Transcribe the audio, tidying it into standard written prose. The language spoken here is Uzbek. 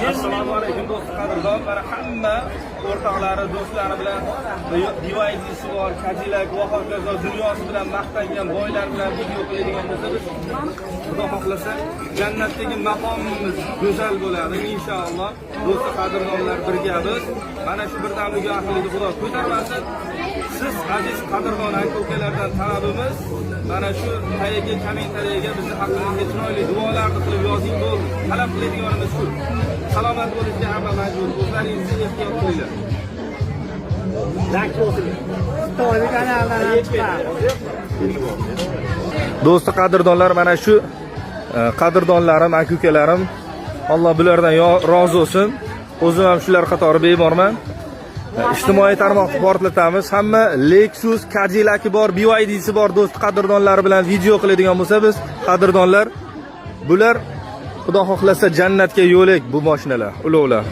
Assalomu alaykum do'stlar, qadrdonlar, hamma o'rtoqlari, do'stlari bilan BYD'si bor, Cadillac va hokazo dunyosi bilan maqtangan boylar bilan video qiladigan bo'lsa, biz Xudo xohlasa jannatdagi maqomimiz go'zal bo'ladi inshaalloh. Do'stlar, qadrdonlar, birgamiz. Mana shu birdamligi ahliga Xudo ko'tarmasin. Siz aziz qadrdon aka-ukalardan talabimiz mana shu tagiga kommentariyaga bizni haqqimizga chiroyli duolarni qilib yozing bo'ldi. Talab qiladiganimiz shu. Salomat bo'lishga hamma majbur. O'zlaringizni ehtiyot qilinglar. Do'stlar, qadrdonlar, mana shu qadrdonlarim, aka-ukalarim, Alloh bulardan rozi bo'lsin. O'zim ham shular qatori bemorman. Ijtimoiy tarmoqni portlatamiz. Hamma Lexus, Cadillac bor, BYD'si bor do'st qadrdonlari bilan video qiladigan bo'lsa, biz qadrdonlar, bular Xudo xohlasa jannatga yo'lak bu mashinalar, ulovlar.